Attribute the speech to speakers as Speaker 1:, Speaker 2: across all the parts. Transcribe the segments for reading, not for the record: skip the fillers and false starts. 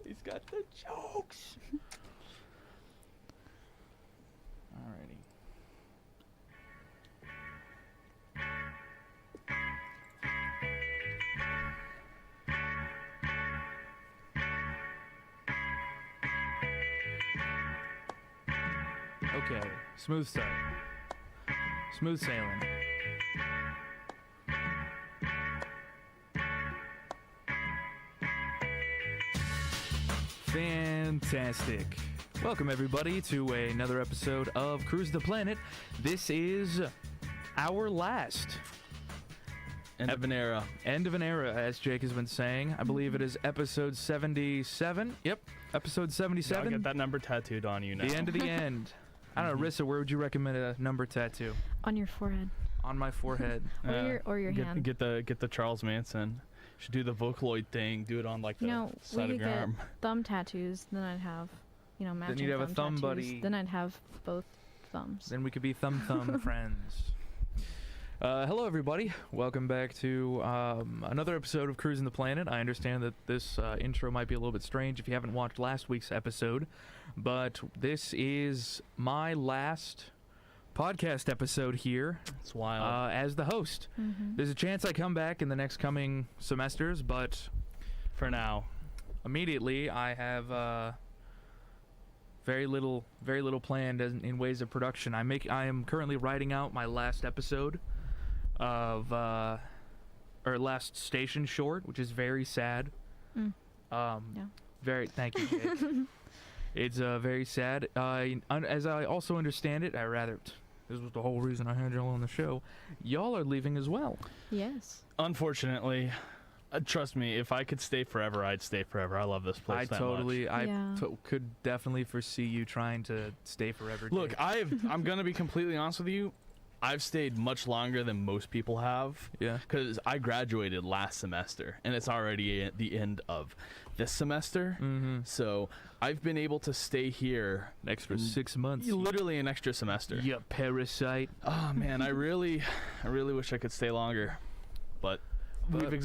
Speaker 1: He's got the jokes. Alrighty. Okay, smooth start. Smooth sailing. Fantastic. Welcome everybody to another episode of Cruisin the Planet. This is our last
Speaker 2: End of an era.
Speaker 1: End of an era, as Jake has been saying. I believe it is episode 77. Yep, episode 77.
Speaker 2: I'll get that number tattooed on you now.
Speaker 1: The end of the end. I don't know, Rissa, where would you recommend a number tattoo?
Speaker 3: On your forehead.
Speaker 1: On my forehead.
Speaker 3: Or your hand.
Speaker 2: Get the Charles Manson. Should do the Vocaloid thing. Do it on like the side of your arm.
Speaker 3: Thumb tattoos. Then I'd have, matching
Speaker 1: Then you'd have a thumb
Speaker 3: tattoos.
Speaker 1: buddy.
Speaker 3: Then I'd have both thumbs.
Speaker 1: Then we could be thumb friends. Hello everybody. Welcome back to another episode of Cruisin the Planet. I understand that this intro might be a little bit strange if you haven't watched last week's episode, but this is my last podcast episode here.
Speaker 2: It's wild.
Speaker 1: As the host. There's a chance I come back in the next coming semesters, but
Speaker 2: for now,
Speaker 1: immediately I have very little planned in ways of production. I am currently writing out my last episode of or last station short, which is very sad.
Speaker 3: Yeah.
Speaker 1: Very thank you, Jake. It's very sad. As I also understand it, this was the whole reason I had y'all on the show. Y'all are leaving as well.
Speaker 3: Yes.
Speaker 2: Unfortunately, trust me, if I could stay forever, I'd stay forever. I love this place that much.
Speaker 1: Could definitely foresee you trying to stay forever.
Speaker 2: Look, I'm going to be completely honest with you. I've stayed much longer than most people have.
Speaker 1: Yeah.
Speaker 2: Because I graduated last semester, and it's already at the end of this semester. So I've been able to stay here
Speaker 1: an extra 6 months.
Speaker 2: Literally an extra semester.
Speaker 1: You parasite.
Speaker 2: Oh man, I really wish I could stay longer, but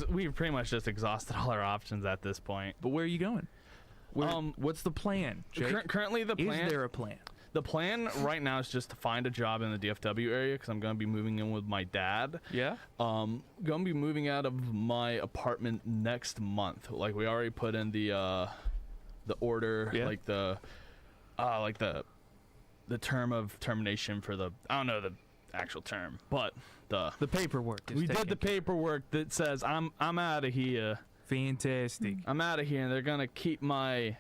Speaker 2: we've pretty much just exhausted all our options at this point.
Speaker 1: But where are you going? What's the plan, Jake?
Speaker 2: Currently, the plan.
Speaker 1: Is there a plan?
Speaker 2: The plan right now is just to find a job in the DFW area because I'm going to be moving in with my dad.
Speaker 1: Yeah.
Speaker 2: Going to be moving out of my apartment next month. Like we already put in the order,
Speaker 1: yeah.
Speaker 2: like the term of termination for the, I don't know the actual term, but the
Speaker 1: paperwork.
Speaker 2: We did the paperwork that says I'm out of here.
Speaker 1: Fantastic.
Speaker 2: I'm out of here, and they're gonna keep my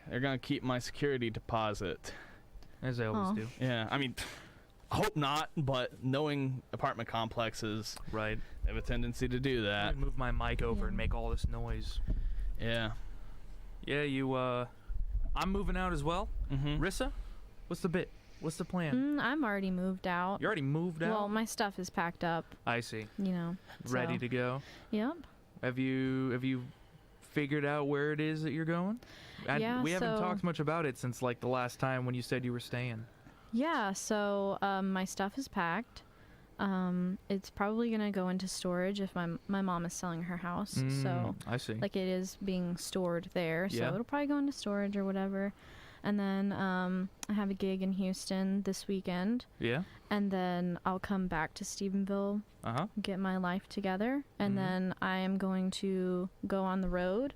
Speaker 2: security deposit.
Speaker 1: As they always do.
Speaker 2: Yeah, I mean, I hope not, but knowing apartment complexes,
Speaker 1: right,
Speaker 2: they have a tendency to do that.
Speaker 1: I'm gonna move my mic over and make all this noise.
Speaker 2: Yeah.
Speaker 1: Yeah, I'm moving out as well. Rissa, what's the bit? What's the plan?
Speaker 3: I'm already moved out.
Speaker 1: You already moved out?
Speaker 3: Well, my stuff is packed up.
Speaker 1: I see.
Speaker 3: Ready
Speaker 1: to go?
Speaker 3: Yep.
Speaker 1: Have you figured out where it is that you're going? We haven't talked much about it since like the last time when you said you were staying.
Speaker 3: Yeah, so my stuff is packed. It's probably gonna go into storage if my mom is selling her house. So
Speaker 1: I see.
Speaker 3: Like it is being stored there, so
Speaker 1: Yeah.
Speaker 3: it'll probably go into storage or whatever. And then I have a gig in Houston this weekend.
Speaker 1: Yeah.
Speaker 3: And then I'll come back to Stephenville, get my life together, and then I am going to go on the road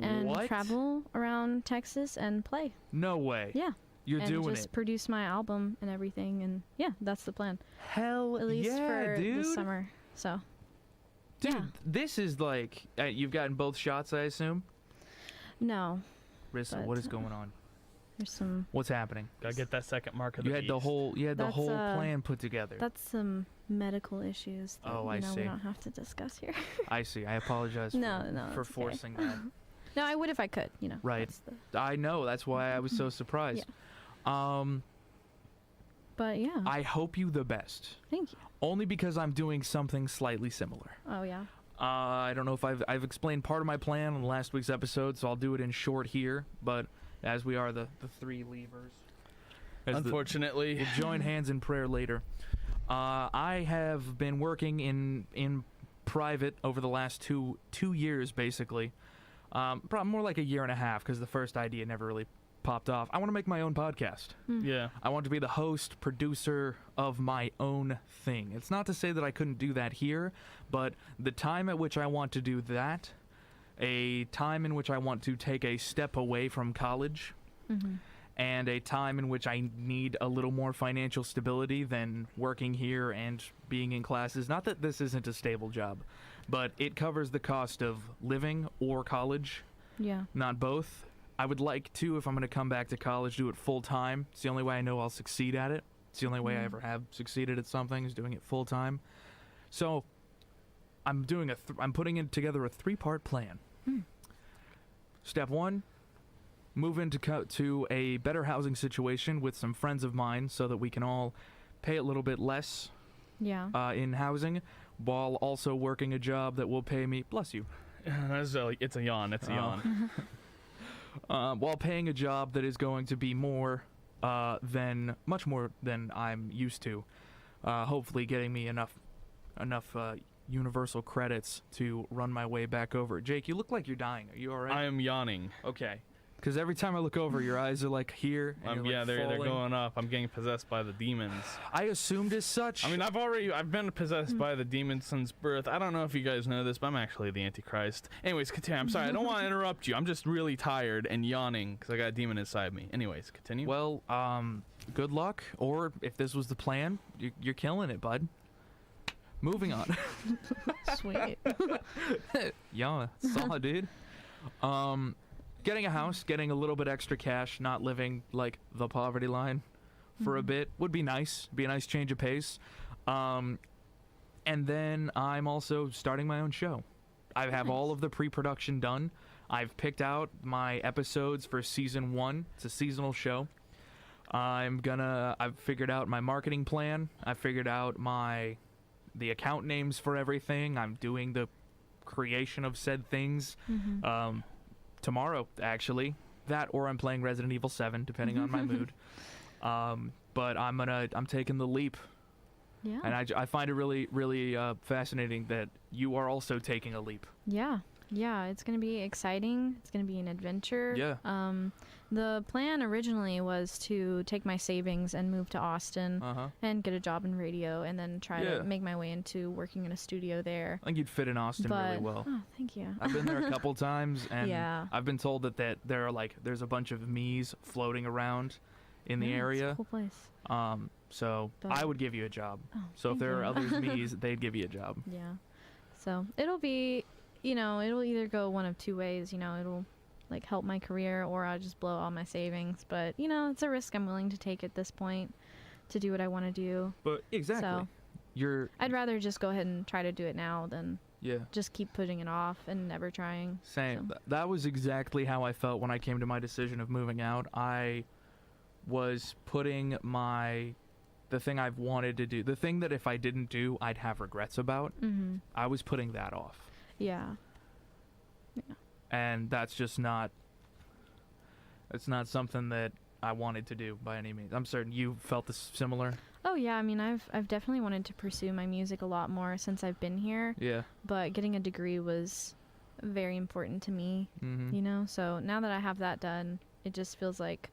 Speaker 3: and travel around Texas and play.
Speaker 1: No way.
Speaker 3: Yeah.
Speaker 1: You're doing it.
Speaker 3: And just produce my album and everything, and yeah, that's the plan.
Speaker 1: Hell
Speaker 3: at least for
Speaker 1: dude.
Speaker 3: this summer. So.
Speaker 1: Dude,
Speaker 3: yeah.
Speaker 1: This is like you've gotten both shots, I assume.
Speaker 3: No.
Speaker 1: Rissa, what is going on?
Speaker 3: There's some.
Speaker 1: What's happening?
Speaker 2: Gotta get that second mark of the beast.
Speaker 1: You had the whole plan put together.
Speaker 3: That's some medical issues that
Speaker 1: I see.
Speaker 3: we don't have to discuss here.
Speaker 1: I see. I apologize for forcing that.
Speaker 3: No, I would if I could,
Speaker 1: Right. I know. That's why I was so surprised.
Speaker 3: Yeah. But yeah.
Speaker 1: I hope you the best.
Speaker 3: Thank you.
Speaker 1: Only because I'm doing something slightly similar.
Speaker 3: Oh, yeah.
Speaker 1: I don't know if I've explained part of my plan on last week's episode, so I'll do it in short here. But as we are the three leavers,
Speaker 2: unfortunately,
Speaker 1: we'll join hands in prayer later. I have been working in private over the last two years, basically. Probably more like a year and a half, because the first idea never really popped off. I want to make my own podcast.
Speaker 2: Yeah.
Speaker 1: I want to be the host, producer of my own thing. It's not to say that I couldn't do that here, but the time at which I want to do that, a time in which I want to take a step away from college, and a time in which I need a little more financial stability than working here and being in classes. Not that this isn't a stable job, but it covers the cost of living or college.
Speaker 3: Yeah.
Speaker 1: Not both. I would like to, if I'm going to come back to college, do it full time. It's the only way I know I'll succeed at it. It's the only way I ever have succeeded at something, is doing it full time. So I'm doing I'm putting together a 3-part plan. Step 1, move to a better housing situation with some friends of mine, so that we can all pay a little bit less in housing, while also working a job that will pay me. Bless you.
Speaker 2: It's a yawn. It's a yawn.
Speaker 1: While paying a job that is going to be much more than I'm used to, hopefully getting me enough universal credits to run my way back over. Jake, you look like you're dying. Are you all right?
Speaker 2: I am yawning.
Speaker 1: Okay. Because every time I look over, your eyes are like here. And
Speaker 2: Yeah, they're going up. I'm getting possessed by the demons.
Speaker 1: I assumed as such.
Speaker 2: I mean, I've been possessed by the demons since birth. I don't know if you guys know this, but I'm actually the Antichrist. Anyways, continue. I'm sorry. I don't want to interrupt you. I'm just really tired and yawning because I got a demon inside me. Anyways, continue.
Speaker 1: Well, good luck. Or if this was the plan, you're killing it, bud. Moving on.
Speaker 3: Sweet.
Speaker 1: Yeah, solid, dude. Getting a house, getting a little bit extra cash, not living like the poverty line for a bit would be nice. Be a nice change of pace. And then I'm also starting my own show. I have all of the pre-production done. I've picked out my episodes for season 1. It's a seasonal show. I've figured out my marketing plan. I've figured out the account names for everything. I'm doing the creation of said things. Tomorrow, actually. That, or I'm playing Resident Evil 7, depending on my mood. But I'm taking the leap.
Speaker 3: Yeah.
Speaker 1: And I find it really, really fascinating that you are also taking a leap.
Speaker 3: Yeah. Yeah, it's going to be exciting. It's going to be an adventure.
Speaker 1: Yeah.
Speaker 3: The plan originally was to take my savings and move to Austin and get a job in radio, and then try to make my way into working in a studio there.
Speaker 1: I think you'd fit in Austin really well.
Speaker 3: Oh, thank you.
Speaker 1: I've been there a couple times, and
Speaker 3: Yeah.
Speaker 1: I've been told that there's a bunch of me's floating around in the area.
Speaker 3: It's a cool place.
Speaker 1: So
Speaker 3: But-
Speaker 1: I would give you a job.
Speaker 3: Oh,
Speaker 1: So if
Speaker 3: thank
Speaker 1: there are
Speaker 3: you.
Speaker 1: others me's, they'd give you a job.
Speaker 3: Yeah. So it'll be, it'll either go one of two ways. It'll like help my career, or I'll just blow all my savings. But it's a risk I'm willing to take at this point to do what I want to do.
Speaker 1: But exactly.
Speaker 3: So I'd rather just go ahead and try to do it now than
Speaker 1: Yeah.
Speaker 3: just keep putting it off and never trying.
Speaker 1: Same.
Speaker 3: So.
Speaker 1: That was exactly how I felt when I came to my decision of moving out. I was putting the thing I've wanted to do, the thing that if I didn't do, I'd have regrets about.
Speaker 3: Mm-hmm.
Speaker 1: I was putting that off.
Speaker 3: Yeah.
Speaker 1: And that's just it's not something that I wanted to do by any means. I'm certain you felt this similar.
Speaker 3: Oh yeah, I mean I've definitely wanted to pursue my music a lot more since I've been here.
Speaker 1: Yeah.
Speaker 3: But getting a degree was very important to me,
Speaker 1: Mm-hmm.
Speaker 3: So now that I have that done, it just feels like,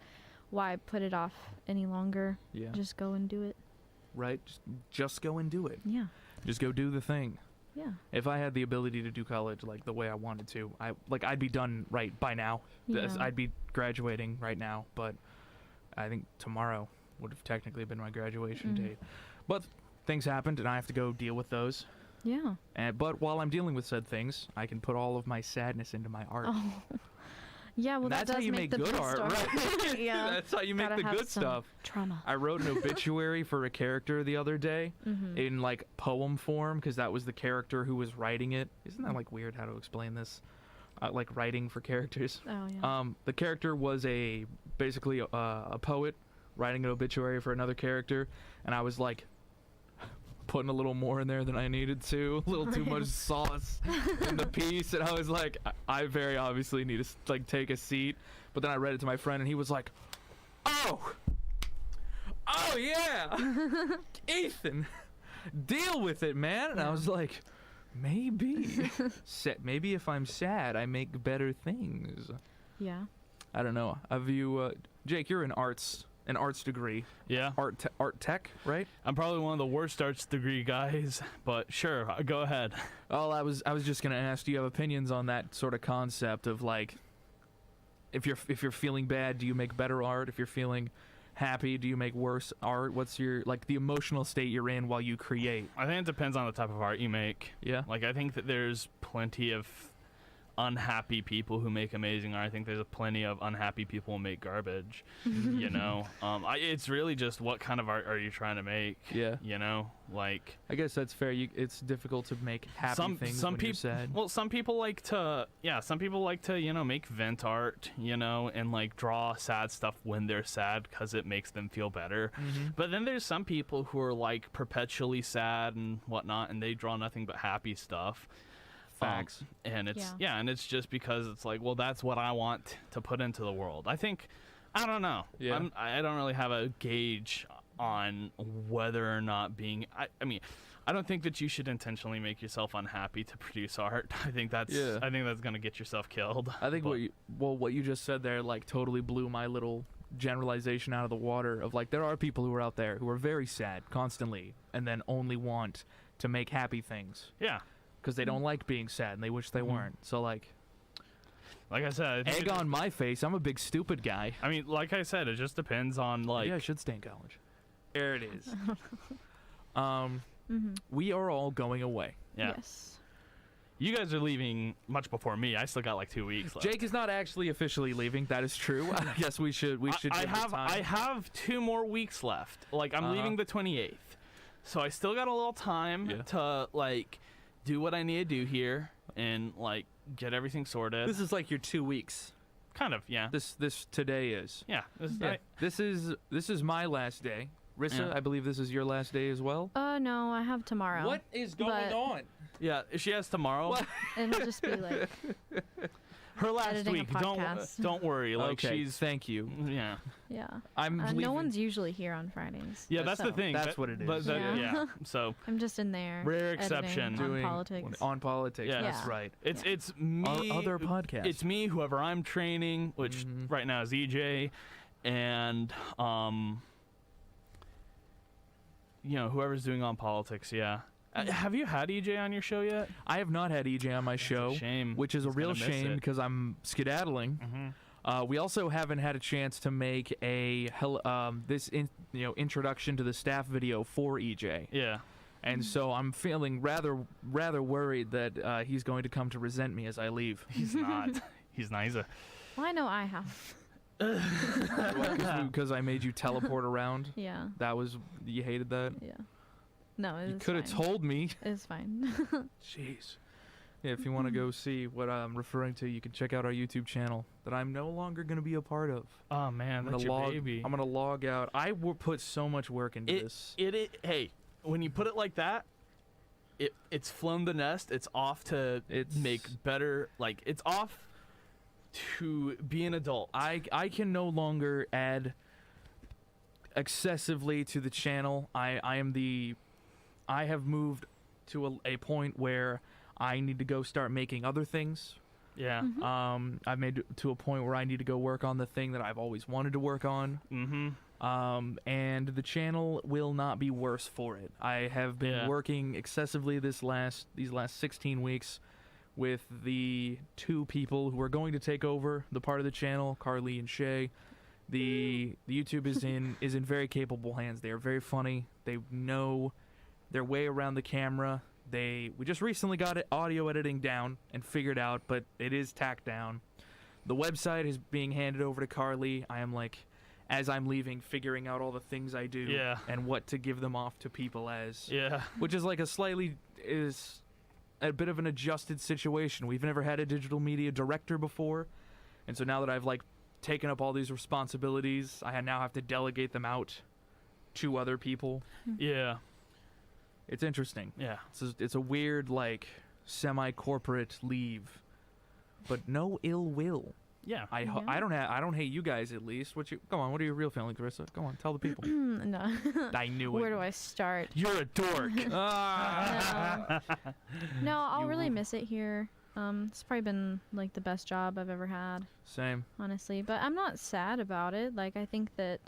Speaker 3: why put it off any longer?
Speaker 1: Yeah.
Speaker 3: Just go and do it.
Speaker 1: Right? Just go and do it.
Speaker 3: Yeah.
Speaker 1: Just go do the thing.
Speaker 3: Yeah.
Speaker 1: If I had the ability to do college like the way I wanted to, I'd be done right by now.
Speaker 3: Yeah.
Speaker 1: I'd be graduating right now, but I think tomorrow would have technically been my graduation date. But things happened, and I have to go deal with those.
Speaker 3: Yeah.
Speaker 1: But while I'm dealing with said things, I can put all of my sadness into my art.
Speaker 3: Oh. Yeah, well,
Speaker 1: And
Speaker 3: that
Speaker 1: that's how
Speaker 3: does
Speaker 1: you
Speaker 3: make
Speaker 1: make
Speaker 3: the
Speaker 1: good
Speaker 3: best
Speaker 1: art,
Speaker 3: art.
Speaker 1: right?
Speaker 3: Yeah.
Speaker 1: That's how you make
Speaker 3: Gotta
Speaker 1: the
Speaker 3: have
Speaker 1: good
Speaker 3: some
Speaker 1: stuff.
Speaker 3: Trauma.
Speaker 1: I wrote an obituary for a character the other day in like poem form, because that was the character who was writing it. Isn't that like weird how to explain this? Like writing for characters.
Speaker 3: Oh yeah.
Speaker 1: The character was basically a poet writing an obituary for another character, and I was like putting a little more in there than I needed to, a little too much sauce in the piece, and I was like, I very obviously need to like take a seat. But then I read it to my friend, and he was like, oh yeah, Ethan, deal with it, man. And I was like, Maybe. Maybe if I'm sad, I make better things.
Speaker 3: Yeah.
Speaker 1: I don't know. Have you, Jake? You're in arts, an arts degree.
Speaker 2: Yeah.
Speaker 1: Art tech, right?
Speaker 2: I'm probably one of the worst arts degree guys, but sure, go ahead.
Speaker 1: Oh, I was just gonna ask. Do you have opinions on that sort of concept of like, if you're feeling bad, do you make better art? If you're feeling happy, do you make worse art? What's your like the emotional state you're in while you create?
Speaker 2: I think it depends on the type of art you make.
Speaker 1: Yeah.
Speaker 2: Like, I think that there's plenty of unhappy people who make amazing art. I think there's plenty of unhappy people who make garbage. You know, it's really just what kind of art are you trying to make?
Speaker 1: Yeah.
Speaker 2: You know, like,
Speaker 1: I guess that's fair. It's difficult to make happy things when you're sad.
Speaker 2: Well, some people like to, you know, make vent art, you know, and like draw sad stuff when they're sad because it makes them feel better. But then there's some people who are like perpetually sad and whatnot, and they draw nothing but happy stuff.
Speaker 1: Facts.
Speaker 2: And it's and it's just because it's like, well, that's what I want to put into the world. I think, I don't know.
Speaker 1: Yeah.
Speaker 2: I don't really have a gauge on whether or not being. I mean, I don't think that you should intentionally make yourself unhappy to produce art. I think that's gonna get yourself killed.
Speaker 1: I think what you just said there like totally blew my little generalization out of the water of like there are people who are out there who are very sad constantly and then only want to make happy things.
Speaker 2: Yeah.
Speaker 1: Because they don't like being sad and they wish they weren't. So like
Speaker 2: I said,
Speaker 1: egg on my face. I'm a big stupid guy.
Speaker 2: I mean, like I said, it just depends on like.
Speaker 1: Yeah, I should stay in college. There it is. We are all going away.
Speaker 2: Yeah.
Speaker 3: Yes.
Speaker 2: You guys are leaving much before me. I still got like 2 weeks left.
Speaker 1: Jake is not actually officially leaving. That is true. I guess we should.
Speaker 2: I
Speaker 1: give it time.
Speaker 2: have 2 more weeks left. Like I'm leaving the 28th, so I still got a little time to like do what I need to do here and like get everything sorted.
Speaker 1: This is like your 2 weeks.
Speaker 2: Kind of, yeah.
Speaker 1: This today is.
Speaker 2: Yeah.
Speaker 1: This is my last day. Rissa, I believe this is your last day as well.
Speaker 3: No, I have tomorrow.
Speaker 1: What is going on?
Speaker 2: Yeah, she has tomorrow.
Speaker 1: What?
Speaker 3: It'll just be like
Speaker 2: Her last
Speaker 3: editing a
Speaker 2: week.
Speaker 3: podcast.
Speaker 2: Don't worry. Like
Speaker 1: Okay,
Speaker 2: she's.
Speaker 1: thank you.
Speaker 2: Yeah.
Speaker 3: Yeah.
Speaker 1: I'm leaving.
Speaker 3: No one's usually here on Fridays.
Speaker 2: Yeah, that's the
Speaker 3: so
Speaker 2: thing.
Speaker 1: That's what it is.
Speaker 2: But
Speaker 3: Yeah.
Speaker 2: yeah. So
Speaker 3: I'm just in there.
Speaker 2: Rare
Speaker 3: editing
Speaker 2: exception.
Speaker 3: on politics.
Speaker 1: on politics.
Speaker 2: Yeah.
Speaker 1: That's
Speaker 3: Yeah.
Speaker 1: right.
Speaker 2: it's me.
Speaker 1: Our other podcast.
Speaker 2: It's me, whoever I'm training, which right now is EJ, and you know, whoever's doing on politics. Yeah. Have you had EJ on your show yet?
Speaker 1: I have not had EJ on my show,
Speaker 2: shame.
Speaker 1: which is a
Speaker 2: He's
Speaker 1: real
Speaker 2: gonna miss
Speaker 1: shame
Speaker 2: it.
Speaker 1: because I'm skedaddling. We also haven't had a chance to make a introduction to the staff video for EJ,
Speaker 2: Yeah.
Speaker 1: and so I'm feeling rather worried that he's going to come to resent me as I leave.
Speaker 2: He's not. He's nicer.
Speaker 3: Well, I know I have.
Speaker 1: Because I made you teleport around.
Speaker 3: Yeah.
Speaker 1: You hated that.
Speaker 3: Yeah. No,
Speaker 1: You
Speaker 3: it's
Speaker 1: could have told me.
Speaker 3: It's fine.
Speaker 1: Jeez. Yeah, if you want to go see what I'm referring to, you can check out our YouTube channel that I'm no longer going to be a part of.
Speaker 2: Oh man,
Speaker 1: I'm
Speaker 2: that's
Speaker 1: gonna
Speaker 2: your baby.
Speaker 1: I'm going to log out. I put so much work into this.
Speaker 2: Hey, when you put it like that, it's flown the nest. It's off to make better. Like it's off to be an adult.
Speaker 1: I can no longer add excessively to the channel. I have moved to a point where I need to go start making other things.
Speaker 2: Yeah.
Speaker 1: I've made to a point where I need to go work on the thing that I've always wanted to work on. And the channel will not be worse for it. I have been working excessively these last 16 weeks with the 2 people who are going to take over the part of the channel, Carly and Shay. The YouTube is in very capable hands. They are very funny. They know their way around the camera. We just recently got audio editing down and figured out, but it is tacked down. The website is being handed over to Carly. I am like, as I'm leaving, figuring out all the things I do and what to give them off to people as.
Speaker 2: Yeah.
Speaker 1: Which is like a bit of an adjusted situation. We've never had a digital media director before, and so now that I've like taken up all these responsibilities, I now have to delegate them out to other people.
Speaker 2: Yeah.
Speaker 1: It's interesting.
Speaker 2: Yeah.
Speaker 1: It's a weird like semi-corporate leave, but no ill will.
Speaker 2: Yeah.
Speaker 1: I don't hate you guys at least. Come on, what are your real feelings, Rissa? Go on, tell the people.
Speaker 3: No.
Speaker 1: I knew it.
Speaker 3: Where do I start?
Speaker 2: You're a dork.
Speaker 3: No, I'll really
Speaker 1: You-
Speaker 3: miss it here. It's probably been like the best job I've ever had,
Speaker 1: Same.
Speaker 3: honestly. But I'm not sad about it. Like I think that,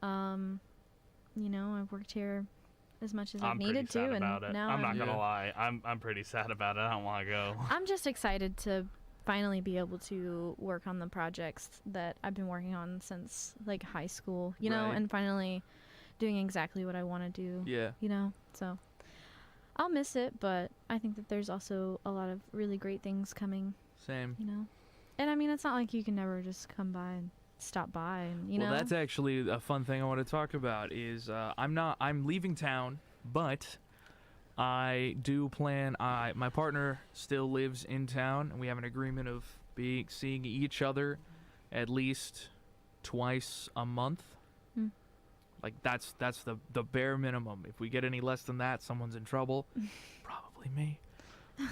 Speaker 3: I've worked here as much as I've
Speaker 2: I'm
Speaker 3: needed
Speaker 2: pretty sad
Speaker 3: to,
Speaker 2: about
Speaker 3: and
Speaker 2: it.
Speaker 3: now
Speaker 2: I'm not gonna
Speaker 1: Yeah.
Speaker 2: lie. I'm pretty sad about it. I don't want to go.
Speaker 3: I'm just excited to finally be able to work on the projects that I've been working on since like high school,
Speaker 1: Right.
Speaker 3: and finally doing exactly what I want to do,
Speaker 1: Yeah.
Speaker 3: So I'll miss it, but I think that there's also a lot of really great things coming,
Speaker 1: Same.
Speaker 3: And I mean, it's not like you can never just come by and stop by and,
Speaker 1: Well, that's actually a fun thing I want to talk about is I'm leaving town, but I do plan, my partner still lives in town, and we have an agreement of seeing each other at least twice a month.
Speaker 3: Hmm.
Speaker 1: Like that's the bare minimum. If we get any less than that, someone's in trouble. Probably me.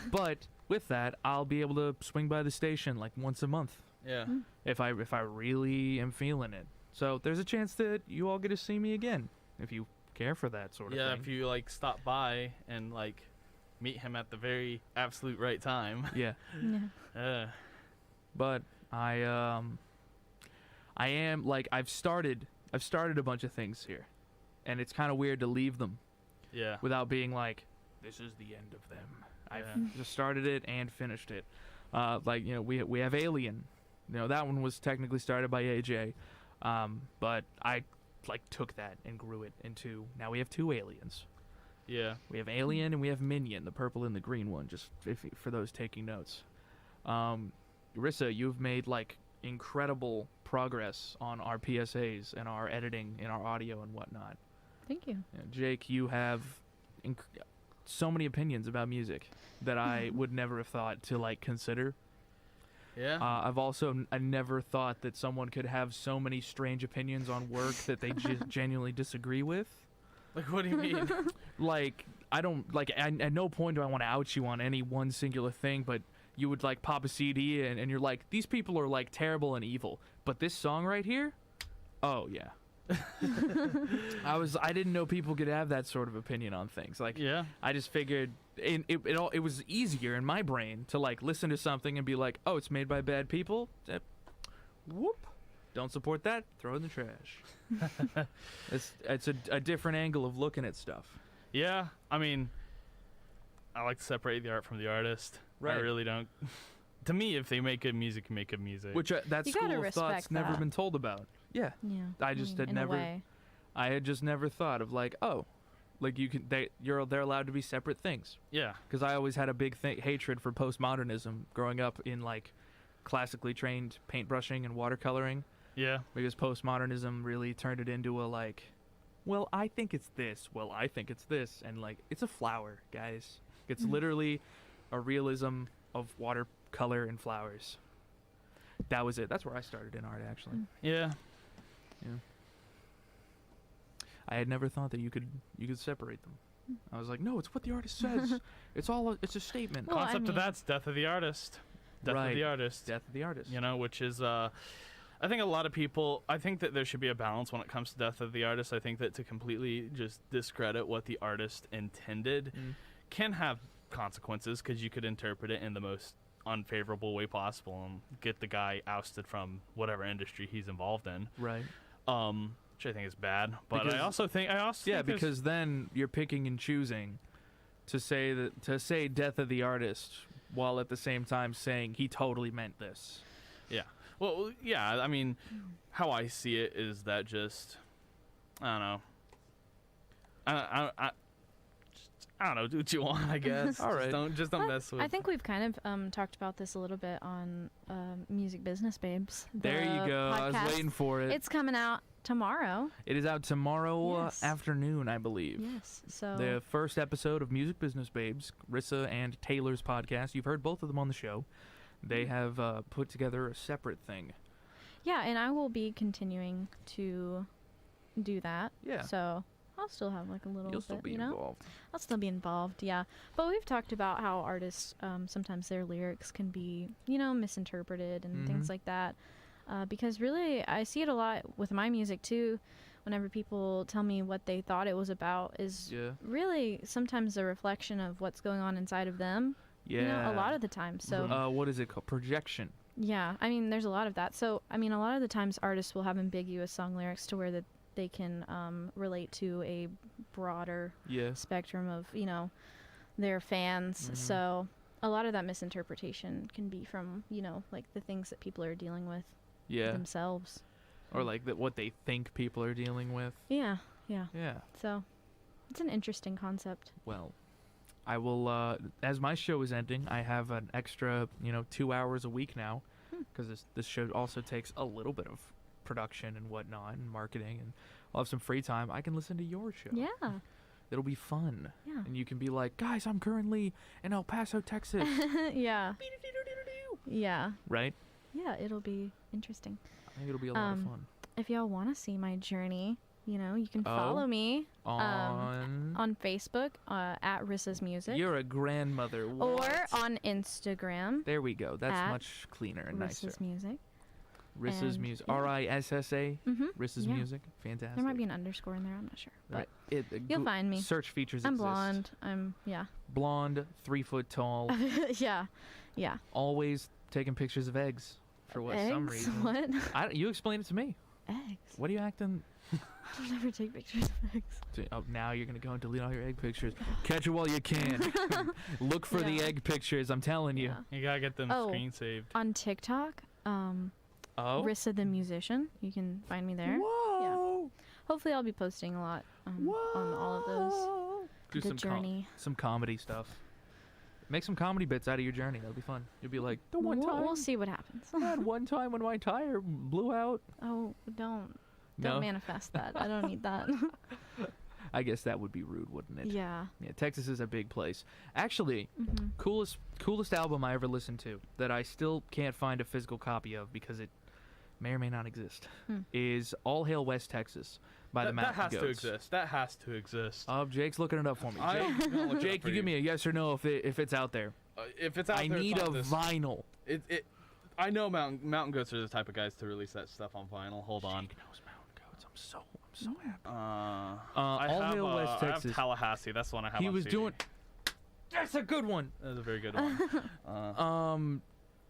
Speaker 1: But with that, I'll be able to swing by the station like once a month
Speaker 2: Yeah.
Speaker 1: if I really am feeling it. So there's a chance that you all get to see me again if you care for that sort of
Speaker 2: Yeah.
Speaker 1: thing.
Speaker 2: If you like stop by and like meet him at the very absolute right time.
Speaker 1: Yeah.
Speaker 3: Yeah.
Speaker 1: But I am like I've started a bunch of things here, and it's kind of weird to leave them
Speaker 2: Yeah.
Speaker 1: without being like, this is the end of them. I've
Speaker 2: Yeah.
Speaker 1: just started it and finished it. We have Alien. That one was technically started by AJ, but I like took that and grew it into, now we have 2 aliens.
Speaker 2: Yeah.
Speaker 1: We have Alien and we have Minion, the purple and the green one, just for those taking notes. Rissa, you've made like incredible progress on our PSAs and our editing and our audio and whatnot.
Speaker 3: Thank you.
Speaker 1: Jake, you have so many opinions about music that I would never have thought to like consider.
Speaker 2: Yeah.
Speaker 1: I never thought that someone could have so many strange opinions on work that they genuinely disagree with.
Speaker 2: Like, what do you mean?
Speaker 1: Like, I don't like. At no point do I want to out you on any one singular thing, but you would like pop a CD and you're like, these people are like terrible and evil, but this song right here, oh yeah. I didn't know people could have that sort of opinion on things. Like,
Speaker 2: Yeah.
Speaker 1: I just figured it was easier in my brain to like listen to something and be like, oh, it's made by bad people. Whoop. Don't support that. Throw it in the trash. It's a different angle of looking at stuff.
Speaker 2: Yeah. I mean, I like to separate the art from the artist. I
Speaker 1: Right.
Speaker 2: really don't. To me, if they make good music, make good music.
Speaker 1: Which that
Speaker 3: You gotta
Speaker 1: school of thought's
Speaker 3: respect
Speaker 1: never
Speaker 3: that.
Speaker 1: been told about. Yeah.
Speaker 3: Yeah.
Speaker 1: I just had
Speaker 3: in
Speaker 1: never-
Speaker 3: A way.
Speaker 1: I had just never thought of like, oh, like they're allowed to be separate things.
Speaker 2: Yeah.
Speaker 1: Because I always had a big hatred for postmodernism growing up in like classically trained paintbrushing and watercoloring,
Speaker 2: Yeah.
Speaker 1: because postmodernism really turned it into a like, well, I think it's this, well, I think it's this, and like it's a flower, guys. It's literally a realism of watercolor and flowers. That was it. That's where I started in art, actually.
Speaker 2: Yeah.
Speaker 1: I had never thought that you could separate them. I was like, no, it's what the artist says. It's a statement.
Speaker 3: Well, I
Speaker 2: Concept of
Speaker 3: mean-
Speaker 2: that's death of the artist. Death
Speaker 1: Right.
Speaker 2: of the artist.
Speaker 1: Death of the artist.
Speaker 2: Which is I think a lot of people, I think that there should be a balance when it comes to death of the artist. I think that to completely just discredit what the artist intended can have consequences, because you could interpret it in the most unfavorable way possible and get the guy ousted from whatever industry he's involved in.
Speaker 1: Right.
Speaker 2: Which I think is bad. But
Speaker 1: Because-
Speaker 2: I also think
Speaker 1: Yeah,
Speaker 2: think there's-
Speaker 1: because then you're picking and choosing to say death of the artist while at the same time saying he totally meant this.
Speaker 2: Yeah. Well, yeah, I mean, how I see it is that just, I don't know. I don't know, do what you want, I guess.
Speaker 1: All right.
Speaker 2: Just don't mess with.
Speaker 3: I think we've kind of talked about this a little bit on Music Business Babes.
Speaker 1: There you
Speaker 3: the
Speaker 1: go. I was
Speaker 3: podcast.
Speaker 1: waiting for it.
Speaker 3: It's coming out tomorrow.
Speaker 1: It is out tomorrow
Speaker 3: Yes.
Speaker 1: afternoon, I believe.
Speaker 3: Yes. So
Speaker 1: The first episode of Music Business Babes, Rissa and Taylor's podcast. You've heard both of them on the show. They have put together a separate thing.
Speaker 3: yeah, and I will be continuing to do that.
Speaker 1: Yeah.
Speaker 3: So I'll still have like a little
Speaker 1: You'll
Speaker 3: bit,
Speaker 1: still be
Speaker 3: you know?
Speaker 1: involved.
Speaker 3: I'll still be involved, yeah. But we've talked about how artists, sometimes their lyrics can be, misinterpreted and things like that. Because really, I see it a lot with my music too. Whenever people tell me what they thought it was about, is really sometimes a reflection of what's going on inside of them.
Speaker 1: Yeah.
Speaker 3: A lot of the time. So.
Speaker 1: What is it called? Projection.
Speaker 3: Yeah, I mean, there's a lot of that. So, I mean, a lot of the times artists will have ambiguous song lyrics to where that they can relate to a broader spectrum of, their fans. So, a lot of that misinterpretation can be from, like the things that people are dealing with themselves.
Speaker 1: Or like what they think people are dealing with.
Speaker 3: Yeah. So, it's an interesting concept.
Speaker 1: Well, I will, as my show is ending, I have an extra, 2 hours a week now, because this show also takes a little bit of production and whatnot and marketing, and I'll have some free time. I can listen to your show.
Speaker 3: Yeah.
Speaker 1: It'll be fun.
Speaker 3: Yeah.
Speaker 1: And you can be like, guys, I'm currently in El Paso, Texas.
Speaker 3: Yeah. Yeah.
Speaker 1: Right?
Speaker 3: Yeah, it'll be interesting.
Speaker 1: I think it'll be a lot of fun.
Speaker 3: If y'all want to see my journey, you can follow me on Facebook at Rissa's Music.
Speaker 1: You're a grandmother.
Speaker 3: Or on Instagram.
Speaker 1: There we go. That's much cleaner and nicer.
Speaker 3: Rissa's Music.
Speaker 1: Rissa's Music.
Speaker 3: Yeah.
Speaker 1: RISSA. Rissa's Music. Fantastic.
Speaker 3: There might be an underscore in there. I'm not sure. But
Speaker 1: right.
Speaker 3: you'll find me.
Speaker 1: Search features
Speaker 3: I'm
Speaker 1: exist.
Speaker 3: blonde.
Speaker 1: Blonde, 3 foot tall.
Speaker 3: Yeah.
Speaker 1: Always taking pictures of eggs for some reason.
Speaker 3: What?
Speaker 1: You explain it to me.
Speaker 3: Eggs.
Speaker 1: What are you acting?
Speaker 3: I don't ever take pictures of eggs.
Speaker 1: Oh, now you're gonna go and delete all your egg pictures. Catch it while you can. Look for the egg pictures. I'm telling you.
Speaker 2: Yeah. You gotta get them screen saved.
Speaker 3: On TikTok, Rissa the Musician. You can find me there.
Speaker 1: Whoa.
Speaker 3: Yeah. Hopefully, I'll be posting a lot on all of those.
Speaker 1: Do
Speaker 3: the journey.
Speaker 1: Some comedy stuff. Make some comedy bits out of your journey. That'll be fun. You'll be like, the one time.
Speaker 3: We'll see what happens.
Speaker 1: That one time when my tire blew out.
Speaker 3: Oh, don't manifest that. I don't need that.
Speaker 1: I guess that would be rude, wouldn't it?
Speaker 3: Yeah.
Speaker 1: Yeah, Texas is a big place. Actually, coolest album I ever listened to that I still can't find a physical copy of because it may or may not exist is All Hail West Texas by the Mountain Goats.
Speaker 2: That has to exist.
Speaker 1: Jake's looking it up for me. Jake, you give me a yes or no if it's out there.
Speaker 2: If it's out there,
Speaker 1: I need a vinyl.
Speaker 2: I know Mountain Goats are the type of guys to release that stuff on vinyl. Hold on.
Speaker 1: Jake knows Mountain Goats. I'm so happy.
Speaker 2: All
Speaker 1: Hail West Texas.
Speaker 2: I have Tallahassee. That's the one I have.
Speaker 1: He
Speaker 2: on
Speaker 1: was
Speaker 2: CD.
Speaker 1: doing. That's a good one.
Speaker 2: That was a very good one.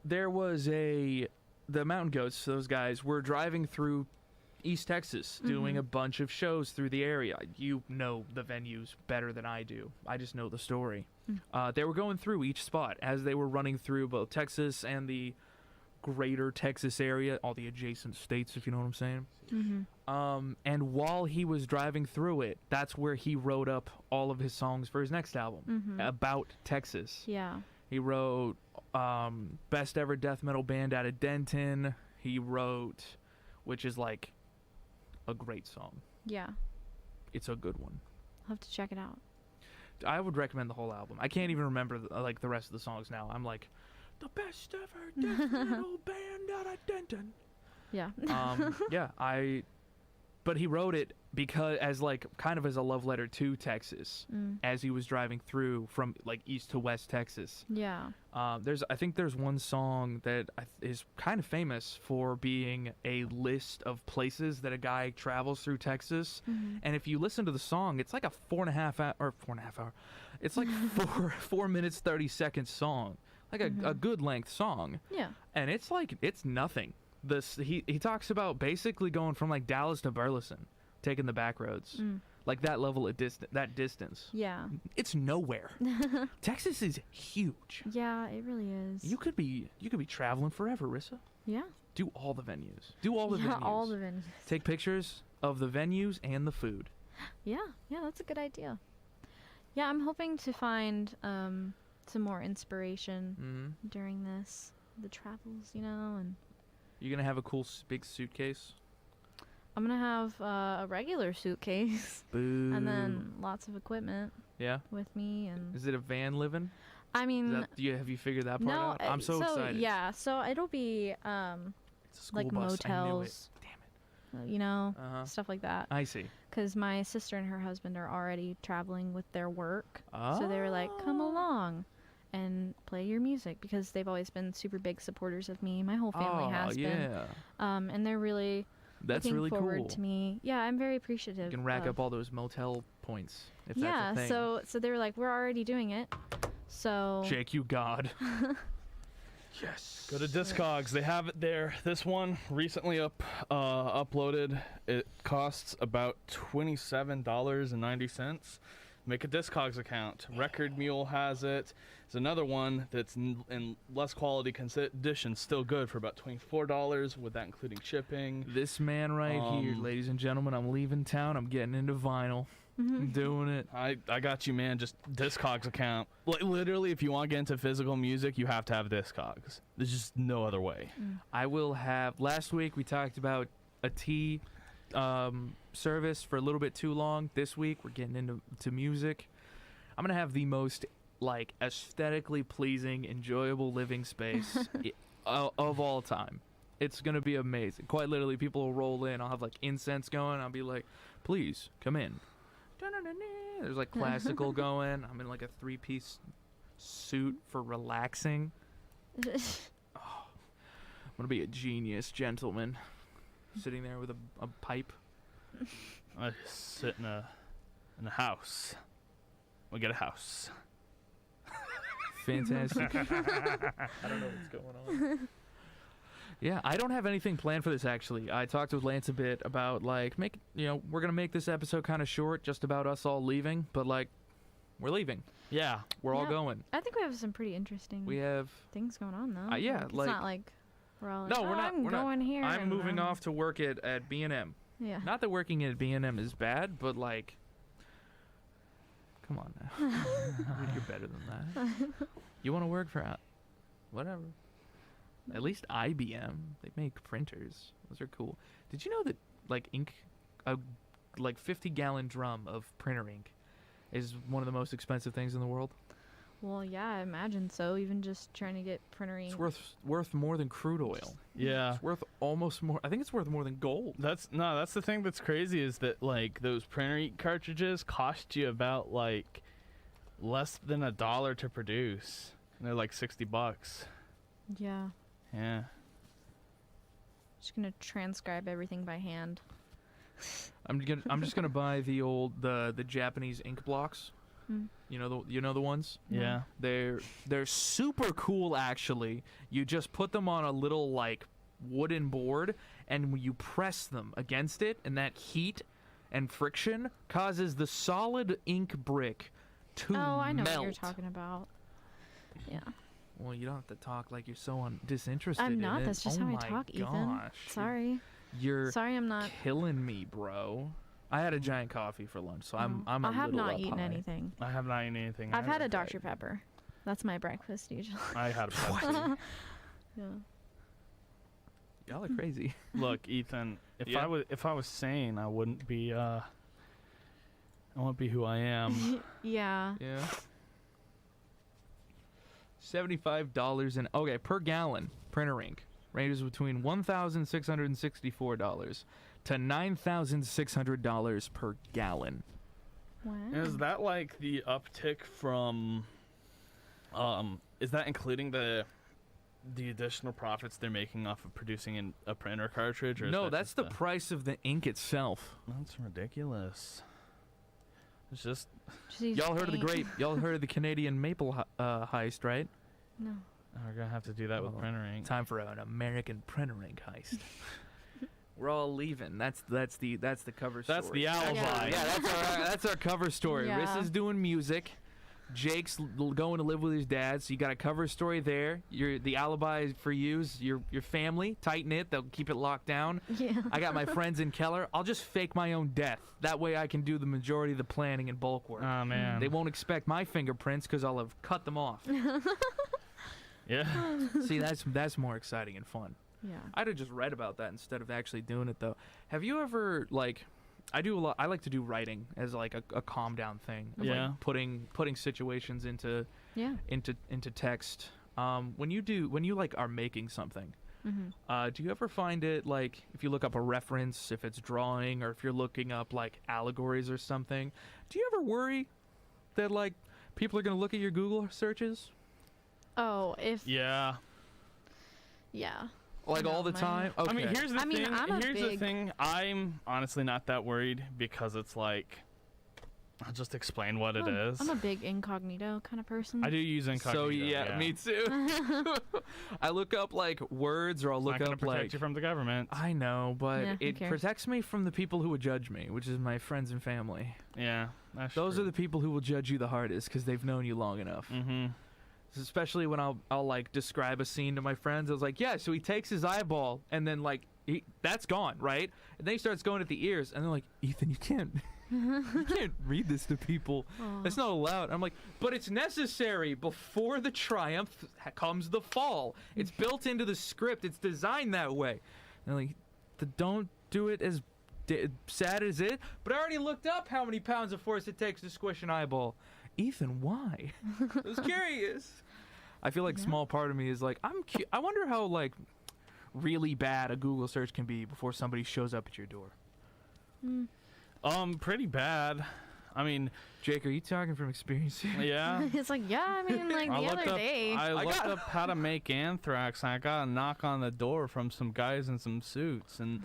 Speaker 1: There was the Mountain Goats. Those guys were driving through East Texas doing a bunch of shows through the area. You know the venues better than I do. I just know the story. They were going through each spot as they were running through both Texas and the greater Texas area, all the adjacent states, if you know what I'm saying. And while he was driving through it, that's where he wrote up all of his songs for his next album about Texas.
Speaker 3: Yeah.
Speaker 1: He wrote Best Ever Death Metal Band out of Denton. He wrote, which is like a great song.
Speaker 3: Yeah.
Speaker 1: It's a good one.
Speaker 3: I'll have to check it out.
Speaker 1: I would recommend the whole album. I can't even remember the rest of the songs now. I'm like, the best ever death metal band out of Denton.
Speaker 3: Yeah.
Speaker 1: But he wrote it because as like kind of as a love letter to Texas as he was driving through from like east to west Texas.
Speaker 3: Yeah.
Speaker 1: I think there's one song that is kind of famous for being a list of places that a guy travels through Texas. And if you listen to the song, it's like a 4.5 hour. It's like 4 minutes 30 seconds song, like a good length song.
Speaker 3: Yeah.
Speaker 1: And it's like it's nothing. He talks about basically going from like Dallas to Burleson, taking the back roads, like that level of that distance.
Speaker 3: Yeah.
Speaker 1: It's nowhere. Texas is huge.
Speaker 3: Yeah, it really is.
Speaker 1: You could be traveling forever, Rissa.
Speaker 3: Yeah.
Speaker 1: Do all the venues. Do all the venues.
Speaker 3: Yeah, all the venues.
Speaker 1: Take pictures of the venues and the food.
Speaker 3: Yeah, that's a good idea. Yeah, I'm hoping to find some more inspiration during the travels, and.
Speaker 1: You gonna have a cool big suitcase?
Speaker 3: I'm gonna have a regular suitcase.
Speaker 1: Boo.
Speaker 3: And then lots of equipment.
Speaker 1: Yeah.
Speaker 3: With me and.
Speaker 1: Is it a van living?
Speaker 3: I mean.
Speaker 1: Have you figured that part out? I'm so excited.
Speaker 3: Yeah, so it'll be
Speaker 1: it's a school
Speaker 3: like
Speaker 1: bus.
Speaker 3: motels.
Speaker 1: I knew it. Damn it.
Speaker 3: stuff like that.
Speaker 1: I see.
Speaker 3: Because my sister and her husband are already traveling with their work. So they were like, come along and play your music, because they've always been super big supporters of me. My whole family has been. And they're really looking forward to me. Yeah, I'm very appreciative.
Speaker 1: You can rack up all those motel points if that's a thing.
Speaker 3: So they were like, we're already doing it. So
Speaker 1: Jake, you god. Yes.
Speaker 2: Go to Discogs. They have it there. This one recently uploaded. It costs about $27.90. Make a Discogs account. Record Mule has it. There's another one that's in less quality condition, still good, for about $24, with that including shipping.
Speaker 1: This man right here, ladies and gentlemen, I'm leaving town. I'm getting into vinyl. I'm doing it.
Speaker 2: I got you, man. Just Discogs account. Literally, if you want to get into physical music, you have to have Discogs. There's just no other way.
Speaker 1: I will have. Last week we talked about a tea service for a little bit too long. This week we're getting into music. I'm gonna have the most aesthetically pleasing, enjoyable living space of all time. It's gonna be amazing. Quite literally, people will roll in. I'll have incense going. I'll be like, please come in. There's classical going. I'm in a 3-piece suit for relaxing. I'm gonna be a genius gentleman, sitting there with a pipe.
Speaker 2: I sit in a house. We get a house.
Speaker 1: Fantastic. I don't know what's going on. Yeah, I don't have anything planned for this, actually. I talked with Lance a bit about we're gonna make this episode kind of short, just about us all leaving, but we're leaving.
Speaker 2: Yeah,
Speaker 1: we're all going.
Speaker 3: I think we have some pretty interesting things going on, though.
Speaker 1: Yeah,
Speaker 3: it's not like we're all
Speaker 1: no, we're not.
Speaker 3: I'm going here.
Speaker 1: I'm moving off to work at B&M.
Speaker 3: Yeah.
Speaker 1: Not that working at B&M is bad, but come on now. You're better than that. You want to work for whatever. At least IBM, they make printers. Those are cool. Did you know that ink, a 50-gallon drum of printer ink is one of the most expensive things in the world?
Speaker 3: Well, yeah, I imagine so. Even just trying to get printer ink.
Speaker 1: It's worth more than crude oil.
Speaker 2: Yeah.
Speaker 1: It's worth almost more. I think it's worth more than gold.
Speaker 2: That's the thing that's crazy, is that those printer ink cartridges cost you about less than $1 to produce. And they're $60.
Speaker 3: Yeah.
Speaker 2: Yeah.
Speaker 3: Just gonna transcribe everything by hand.
Speaker 1: I'm just gonna buy the Japanese ink blocks. You know the ones?
Speaker 2: Yeah.
Speaker 1: They're super cool, actually. You just put them on a little wooden board, and when you press them against it, and that heat and friction causes the solid ink brick to melt.
Speaker 3: Oh, I know what you're talking about. Yeah.
Speaker 1: Well, you don't have to talk like you're so disinterested.
Speaker 3: I'm not.
Speaker 1: In
Speaker 3: That's
Speaker 1: it.
Speaker 3: just
Speaker 1: Oh
Speaker 3: how I
Speaker 1: my
Speaker 3: talk, Ethan.
Speaker 1: gosh.
Speaker 3: Sorry.
Speaker 1: Sorry,
Speaker 3: I'm not
Speaker 1: killing me, bro. I had a giant coffee for lunch, so I'm
Speaker 3: I
Speaker 1: a
Speaker 3: have
Speaker 1: little
Speaker 3: not
Speaker 1: up
Speaker 3: eaten
Speaker 1: high.
Speaker 3: anything.
Speaker 2: I have not eaten anything.
Speaker 3: I've had a Dr. Pepper. That's my breakfast usually.
Speaker 2: I had a Pepsi.
Speaker 3: Yeah.
Speaker 1: Y'all are crazy.
Speaker 2: Look, Ethan,
Speaker 1: Yeah.
Speaker 2: if I was sane, I wouldn't be who I am.
Speaker 3: Yeah.
Speaker 1: Yeah. $75 per gallon printer ink ranges between $1,664 to $9,600 per gallon.
Speaker 3: Wow.
Speaker 2: Is that the uptick from is that including the additional profits they're making off of producing a printer cartridge? Or
Speaker 1: No, that's the price of the ink itself.
Speaker 2: That's ridiculous. It's just
Speaker 1: Y'all heard of the Canadian maple heist, right?
Speaker 3: No.
Speaker 2: we're gonna have to do that with printer ink.
Speaker 1: Time for an American printer ink heist. We're all leaving. That's the cover story.
Speaker 2: That's the alibi.
Speaker 1: Yeah, that's our cover story.
Speaker 3: Yeah.
Speaker 1: Riss is doing music. Jake's going to live with his dad, so you got a cover story there. The alibi for you's your family. Tighten it. They'll keep it locked down.
Speaker 3: Yeah.
Speaker 1: I got my friends in Keller. I'll just fake my own death. That way I can do the majority of the planning and bulk work.
Speaker 2: Oh man.
Speaker 1: They won't expect my fingerprints because I'll have cut them off.
Speaker 2: Yeah.
Speaker 1: See, that's more exciting and fun.
Speaker 3: Yeah.
Speaker 1: I'd have just read about that instead of actually doing it, though. Have you ever, I do a lot. I like to do writing as a calm down thing. Of,
Speaker 2: Yeah.
Speaker 1: Putting situations into
Speaker 3: Yeah.
Speaker 1: text. When you are making something, Do you ever find it, like, if you look up a reference, if it's drawing, or if you're looking up, like, allegories or something, do you ever worry that, like, people are going to look at your Google searches?
Speaker 3: Oh,
Speaker 2: Yeah.
Speaker 3: yeah.
Speaker 1: Like,
Speaker 3: No,
Speaker 1: all the
Speaker 3: my-
Speaker 1: time? Okay.
Speaker 2: I mean, here's the
Speaker 3: I mean,
Speaker 2: thing.
Speaker 3: I'm a
Speaker 2: Here's the
Speaker 3: big-
Speaker 2: thing. I'm honestly not that worried because it's like, I'll just explain what it is.
Speaker 3: I'm a big incognito kind of person.
Speaker 2: I do use incognito.
Speaker 1: So, yeah, me too. I look up, like, words, or I'll
Speaker 2: It's
Speaker 1: look
Speaker 2: not gonna
Speaker 1: up,
Speaker 2: protect
Speaker 1: like...
Speaker 2: you from the government.
Speaker 1: I know, but
Speaker 3: Yeah, who
Speaker 1: it
Speaker 3: cares?
Speaker 1: protects me from the people who would judge me, which is my friends and family.
Speaker 2: Yeah, that's
Speaker 1: Those
Speaker 2: true.
Speaker 1: are the people who will judge you the hardest because they've known you long enough.
Speaker 2: Mm-hmm.
Speaker 1: Especially when I'll like describe a scene to my friends. I was like, yeah, so he takes his eyeball and then like that's gone, right? And then he starts going at the ears, and they're like, Ethan, you can't read this to people.
Speaker 3: Aw.
Speaker 1: That's not allowed. I'm like, but it's necessary. Before the triumph comes the fall. It's built into the script. It's designed that way. And like, don't do it as sad as it. But I already looked up how many pounds of force it takes to squish an eyeball. Ethan, why? I was curious. I feel like small part of me is like, I wonder how like really bad a Google search can be before somebody shows up at your door.
Speaker 2: Pretty bad. I mean,
Speaker 1: Jake, are you talking from experience here?
Speaker 2: yeah.
Speaker 3: It's like, yeah, I mean, like
Speaker 2: I
Speaker 3: the
Speaker 2: looked
Speaker 3: other
Speaker 2: up.
Speaker 3: day.
Speaker 2: I looked
Speaker 1: got-
Speaker 2: up how to make anthrax, and I got a knock on the door from some guys in some suits, and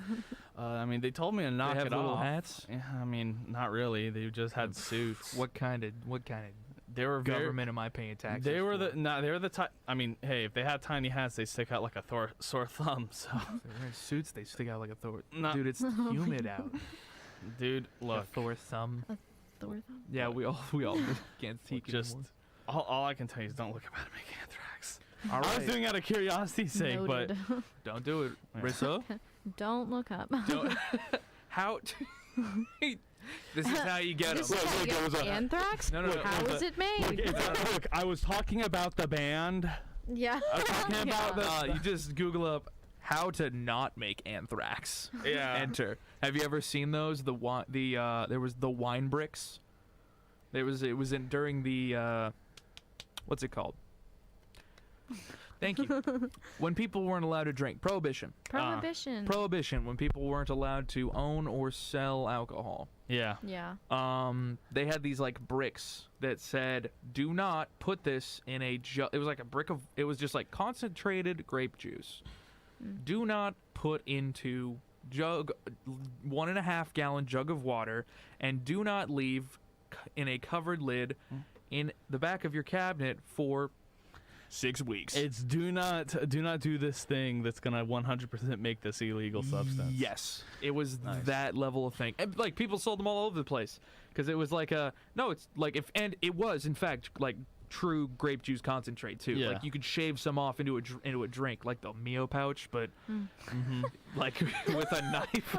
Speaker 2: I mean, they told me to knock
Speaker 1: They have
Speaker 2: it
Speaker 1: little
Speaker 2: off.
Speaker 1: hats.
Speaker 2: Yeah, I mean, not really. They just had suits.
Speaker 1: What kind of
Speaker 2: They were very.
Speaker 1: government am I paying taxes?
Speaker 2: They were
Speaker 1: for?
Speaker 2: they were the I mean, hey, if they had tiny hats, they stick out like a sore thumb. So,
Speaker 1: They're wearing suits. They stick out like a Thor.
Speaker 2: No.
Speaker 1: Dude, it's humid out.
Speaker 2: dude,
Speaker 1: A
Speaker 2: look,
Speaker 1: Thor thumb.
Speaker 3: Thor thumb?
Speaker 1: Yeah, we all can't see
Speaker 2: just
Speaker 1: anymore.
Speaker 2: all I can tell you is don't look up how to make anthrax.
Speaker 1: All
Speaker 2: I was
Speaker 1: right.
Speaker 2: doing it out of curiosity's sake, but
Speaker 3: Noted.
Speaker 1: Don't do it,
Speaker 2: Yeah.
Speaker 1: Rissa.
Speaker 3: Don't look up.
Speaker 1: Don't. How? This is how you get
Speaker 3: This
Speaker 1: them.
Speaker 3: is how you
Speaker 2: it was
Speaker 3: get
Speaker 2: a-
Speaker 3: anthrax?
Speaker 1: No, no, no.
Speaker 3: How is it made?
Speaker 2: look, I was talking about the band.
Speaker 3: Yeah.
Speaker 2: I was talking about the.
Speaker 1: You just Google up how to not make anthrax.
Speaker 2: Yeah.
Speaker 1: Enter. Have you ever seen those? There was the wine bricks. It was during the what's it called? Thank you. When people weren't allowed to drink. Prohibition.
Speaker 3: Prohibition.
Speaker 1: Prohibition. When people weren't allowed to own or sell alcohol.
Speaker 2: Yeah.
Speaker 3: Yeah.
Speaker 1: They had these like bricks that said, "Do not put this in a jug." It was like a brick of. It was just like concentrated grape juice. Do not put into jug 1.5 gallon jug of water, and do not leave in a covered lid in the back of your cabinet for 6 weeks.
Speaker 2: It's do not do this thing that's gonna 100% make this illegal substance.
Speaker 1: Yes, it was
Speaker 2: Nice.
Speaker 1: that level of thing. And, like, people sold them all over the place because it was like it's like and it was in fact like true grape juice concentrate too.
Speaker 2: Yeah.
Speaker 1: Like you could shave some off into a drink, like the Mio pouch, but like with a knife.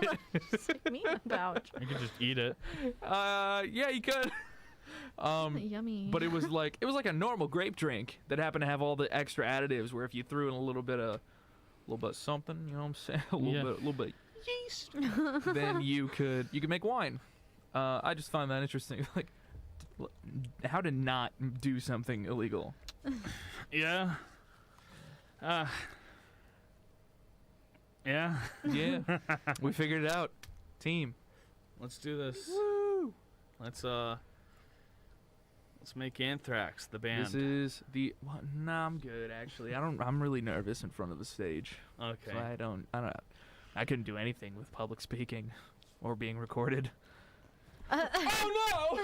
Speaker 3: Sick me pouch.
Speaker 2: You could just eat it.
Speaker 1: Yeah, you could.
Speaker 3: Yummy.
Speaker 1: But it was like a normal grape drink that happened to have all the extra additives. Where if you threw in a little bit of something, you know what I'm saying, a little bit yeast, then you could make wine. I just find that interesting, like how to not do something illegal.
Speaker 2: Yeah. Yeah.
Speaker 1: Yeah, we figured it out, team.
Speaker 2: Let's do this.
Speaker 1: Woo!
Speaker 2: Let's make Anthrax the band.
Speaker 1: This is the. Well, nah, I'm good actually. I'm really nervous in front of the stage.
Speaker 2: Okay.
Speaker 1: So I couldn't do anything with public speaking or being recorded. Oh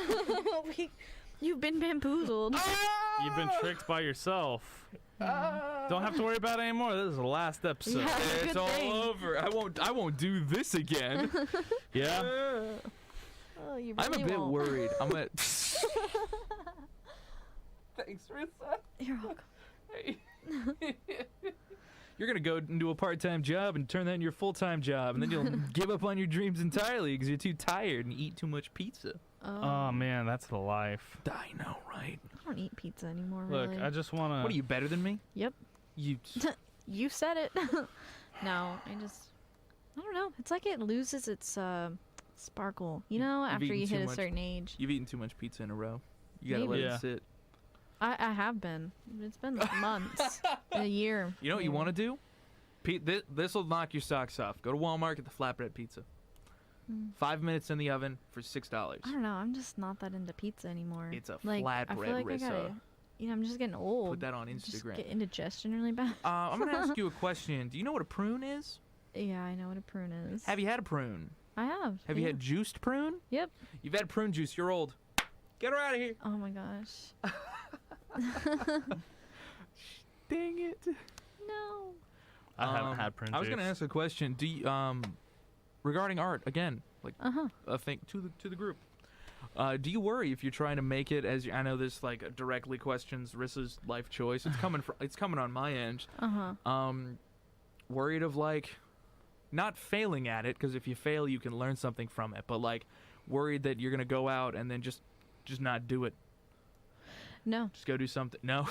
Speaker 1: no!
Speaker 3: You've been bamboozled.
Speaker 2: You've been tricked by yourself. Don't have to worry about it anymore. This is the last episode.
Speaker 3: Yeah.
Speaker 1: It's
Speaker 3: Good
Speaker 1: all
Speaker 3: thing.
Speaker 1: over. I won't do this again.
Speaker 2: Yeah.
Speaker 3: Oh, you
Speaker 1: I'm a
Speaker 3: really
Speaker 1: bit
Speaker 3: won't.
Speaker 1: worried. I'm gonna. Thanks, Rissa.
Speaker 3: You're welcome.
Speaker 1: Hey. You're gonna go and do a part-time job and turn that into your full-time job, and then you'll give up on your dreams entirely because you're too tired and eat too much pizza.
Speaker 2: Oh man, that's the life.
Speaker 1: I know, right?
Speaker 3: I don't eat pizza anymore.
Speaker 2: Look,
Speaker 3: really.
Speaker 2: I just wanna.
Speaker 1: What are you, better than me?
Speaker 3: Yep.
Speaker 1: You.
Speaker 3: You said it. No, I don't know. It's like it loses its sparkle, you know,
Speaker 1: You've
Speaker 3: after
Speaker 1: eaten
Speaker 3: you
Speaker 1: too
Speaker 3: hit a
Speaker 1: much.
Speaker 3: certain age.
Speaker 1: You've eaten too much pizza in a row. You gotta
Speaker 3: Maybe.
Speaker 1: let
Speaker 2: Yeah.
Speaker 1: it sit.
Speaker 3: I have been. It's been months, a year.
Speaker 1: You know what you
Speaker 3: maybe.
Speaker 1: want to do? This will knock your socks off. Go to Walmart, get the flatbread pizza. 5 minutes in the oven for $6.
Speaker 3: I don't know. I'm just not that into pizza anymore.
Speaker 1: It's a
Speaker 3: I feel
Speaker 1: flatbread
Speaker 3: like
Speaker 1: rissa.
Speaker 3: I'm just getting old.
Speaker 1: Put that on
Speaker 3: Just
Speaker 1: Instagram.
Speaker 3: get indigestion really bad.
Speaker 1: I'm gonna ask you a question. Do you know what a prune is?
Speaker 3: Yeah, I know what a prune is.
Speaker 1: Have you had a prune?
Speaker 3: I have.
Speaker 1: Have you had juiced prune?
Speaker 3: Yep.
Speaker 1: You've had prune juice. You're old. Get her out of here.
Speaker 3: Oh my gosh.
Speaker 1: Dang it.
Speaker 3: No.
Speaker 2: I haven't had prune
Speaker 1: I was gonna ask a question. Do you, regarding art again, like a thing to the group. Do you worry if you're trying to make it as I know this like directly questions Rissa's life choice. It's coming on my end. Worried of like not failing at it, because if you fail you can learn something from it, but like worried that you're gonna go out and then just not do it.
Speaker 3: No.
Speaker 1: Just go do something. No.